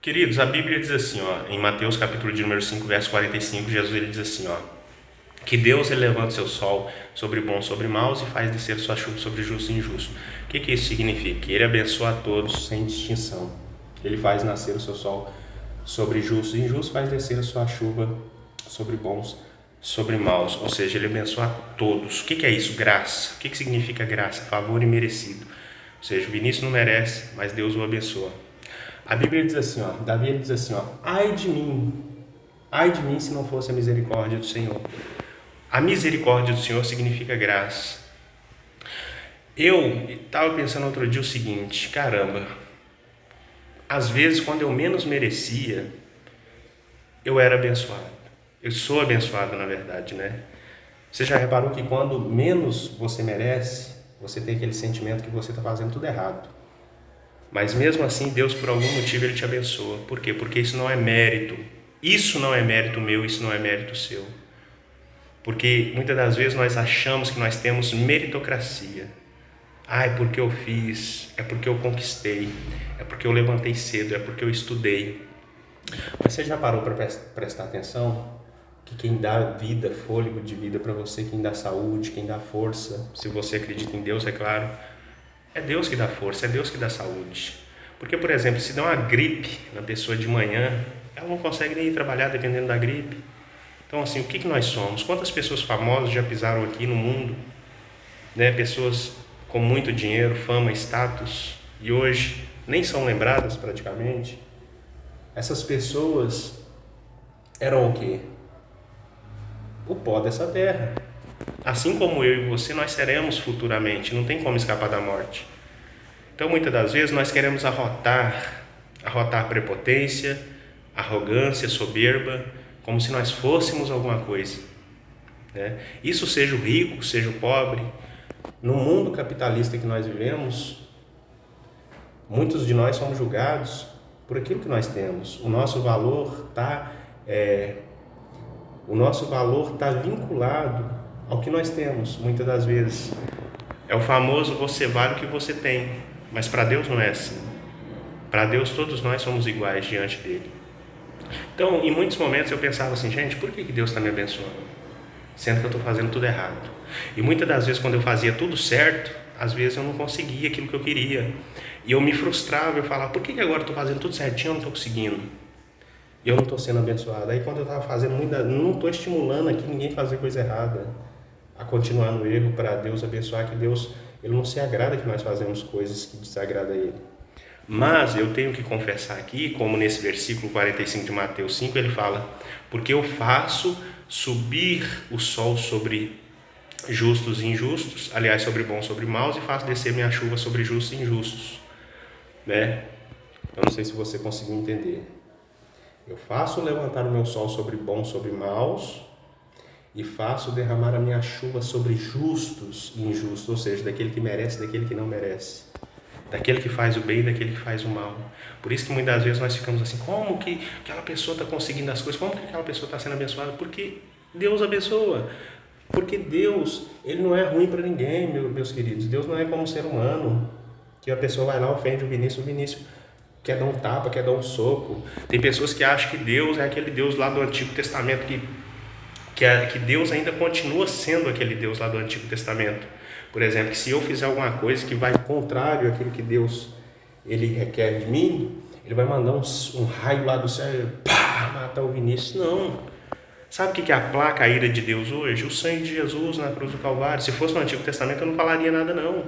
Queridos, a Bíblia diz assim, ó, em Mateus capítulo de número 5, verso 45, Jesus ele diz assim, ó, que Deus ele levanta o seu sol sobre bons e sobre maus e faz descer sua chuva sobre justo e injusto. O que isso significa? Que ele abençoa a todos sem distinção. Ele faz nascer o seu sol sobre justos e injustos, faz descer a sua chuva sobre bons, sobre maus. Ou seja, ele abençoa a todos. O que é isso? Graça. O que significa graça? Favor imerecido. Ou seja, o Vinícius não merece, mas Deus o abençoa. A Bíblia diz assim, ó, Davi ele diz assim, ó, ai de mim se não fosse a misericórdia do Senhor. A misericórdia do Senhor significa graça. Eu estava pensando outro dia o seguinte, caramba, às vezes quando eu menos merecia, eu era abençoado. Eu sou abençoado na verdade, né? Você já reparou que quando menos você merece, você tem aquele sentimento que você está fazendo tudo errado. Mas mesmo assim, Deus por algum motivo Ele te abençoa. Por quê? Porque isso não é mérito. Isso não é mérito meu, isso não é mérito seu. Porque muitas das vezes nós achamos que nós temos meritocracia. Ah, é porque eu fiz, é porque eu conquistei, é porque eu levantei cedo, é porque eu estudei. Mas você já parou para prestar atenção que quem dá vida, fôlego de vida para você, quem dá saúde, quem dá força, se você acredita em Deus, é claro, é Deus que dá força, é Deus que dá saúde. Porque, por exemplo, se dá uma gripe na pessoa de manhã, ela não consegue nem ir trabalhar dependendo da gripe. Então, assim, o que nós somos? Quantas pessoas famosas já pisaram aqui no mundo? Né? Pessoas com muito dinheiro, fama, status, e hoje nem são lembradas praticamente. Essas pessoas eram o quê? O pó dessa terra. Assim como eu e você, nós seremos futuramente, não tem como escapar da morte. Então, muitas das vezes, nós queremos arrotar prepotência, arrogância, soberba, como se nós fôssemos alguma coisa. Né? Isso seja o rico, seja o pobre. No mundo capitalista que nós vivemos, muitos de nós somos julgados por aquilo que nós temos. O nosso valor está vinculado ao que nós temos, muitas das vezes. É o famoso você vale o que você tem, mas para Deus não é assim. Para Deus todos nós somos iguais diante dele. Então, em muitos momentos eu pensava assim, gente, por que Deus está me abençoando? Sendo que eu estou fazendo tudo errado. E muitas das vezes quando eu fazia tudo certo, às vezes eu não conseguia aquilo que eu queria. E eu me frustrava, eu falava, por que agora eu estou fazendo tudo certinho e eu não estou conseguindo? E eu não estou sendo abençoado. Aí quando eu estava fazendo não estou estimulando aqui ninguém a fazer coisa errada, a continuar no erro para Deus abençoar, que Deus ele não se agrada que nós fazemos coisas que desagradam a Ele. Mas eu tenho que confessar aqui, como nesse versículo 45 de Mateus 5, ele fala, porque eu faço subir o sol sobre justos e injustos, aliás, sobre bons e sobre maus, e faço descer minha chuva sobre justos e injustos. Né? Eu não sei se você conseguiu entender. Eu faço levantar o meu sol sobre bons e sobre maus, e faço derramar a minha chuva sobre justos e injustos, ou seja, daquele que merece e daquele que não merece, daquele que faz o bem e daquele que faz o mal. Por isso que muitas vezes nós ficamos assim, como que aquela pessoa está conseguindo as coisas, como que aquela pessoa está sendo abençoada? Porque Deus abençoa, porque Deus, ele não é ruim para ninguém, meus queridos. Deus não é como um ser humano, que a pessoa vai lá, ofende o Vinícius quer dar um tapa, quer dar um soco. Tem pessoas que acham que Deus é aquele Deus lá do Antigo Testamento, que Deus ainda continua sendo aquele Deus lá do Antigo Testamento. Por exemplo, que se eu fizer alguma coisa que vai contrário àquilo que Deus ele requer de mim, ele vai mandar um raio lá do céu e matar o Vinícius. Não. Sabe o que aplaca a ira de Deus hoje? O sangue de Jesus na cruz do Calvário. Se fosse no Antigo Testamento eu não falaria nada não.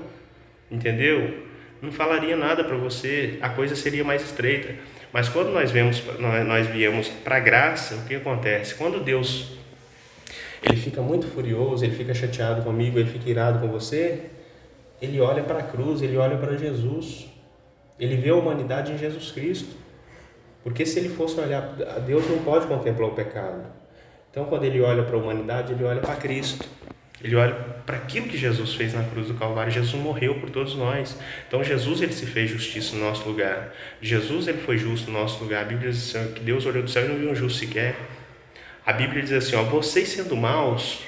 Entendeu? Não falaria nada para você. A coisa seria mais estreita. Mas quando nós viemos para a graça, o que acontece? Quando Deus ele fica muito furioso, ele fica chateado comigo, ele fica irado com você, ele olha para a cruz, ele olha para Jesus, ele vê a humanidade em Jesus Cristo, porque se ele fosse olhar, Deus não pode contemplar o pecado. Então quando ele olha para a humanidade, ele olha para Cristo, ele olha para aquilo que Jesus fez na cruz do Calvário. Jesus morreu por todos nós. Então Jesus ele se fez justiça no nosso lugar, Jesus ele foi justo no nosso lugar. A Bíblia diz que Deus olhou do céu e não viu um justo sequer. A Bíblia diz assim, ó, vocês sendo maus,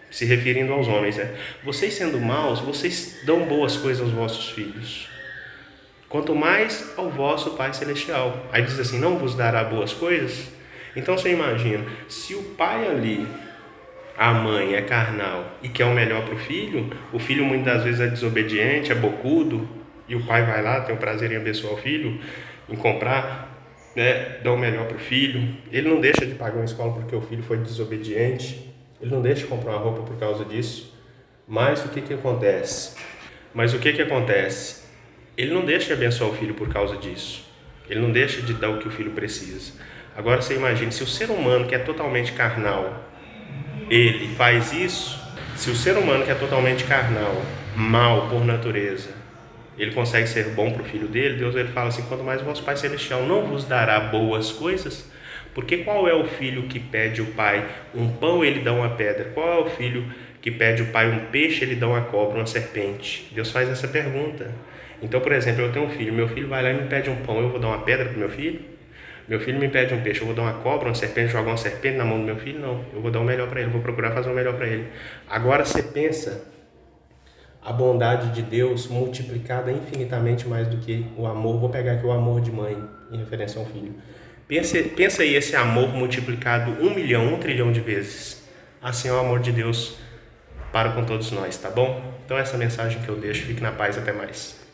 se referindo aos homens, né? Vocês sendo maus, vocês dão boas coisas aos vossos filhos. quanto mais ao vosso Pai Celestial. Aí diz assim, não vos dará boas coisas? Então você imagina, se o pai ali, a mãe é carnal e quer o melhor para o filho muitas das vezes é desobediente, é bocudo, e o pai vai lá, tem o prazer em abençoar o filho, em comprar, né, dar o melhor para o filho. Ele não deixa de pagar uma escola porque o filho foi desobediente, ele não deixa de comprar uma roupa por causa disso. Mas o que acontece? Ele não deixa de abençoar o filho por causa disso. Ele não deixa de dar o que o filho precisa. Agora você imagine, se o ser humano que é totalmente carnal, ele faz isso, se o ser humano que é totalmente carnal, mal por natureza, ele consegue ser bom para o filho dele, Deus ele fala assim, quanto mais o vosso Pai Celestial não vos dará boas coisas, porque qual é o filho que pede o pai um pão, ele dá uma pedra? Qual é o filho que pede o pai um peixe, ele dá uma cobra, uma serpente? Deus faz essa pergunta. Então, por exemplo, eu tenho um filho, meu filho vai lá e me pede um pão, eu vou dar uma pedra para o meu filho? Meu filho me pede um peixe, eu vou dar uma cobra, uma serpente, jogar uma serpente na mão do meu filho? Não, eu vou dar o melhor para ele, vou procurar fazer o melhor para ele. Agora você pensa a bondade de Deus multiplicada infinitamente mais do que o amor. Vou pegar aqui o amor de mãe em referência ao filho. Pensa aí esse amor multiplicado 1 milhão, 1 trilhão de vezes. Assim é o amor de Deus para com todos nós, tá bom? Então essa mensagem que eu deixo, fique na paz, até mais.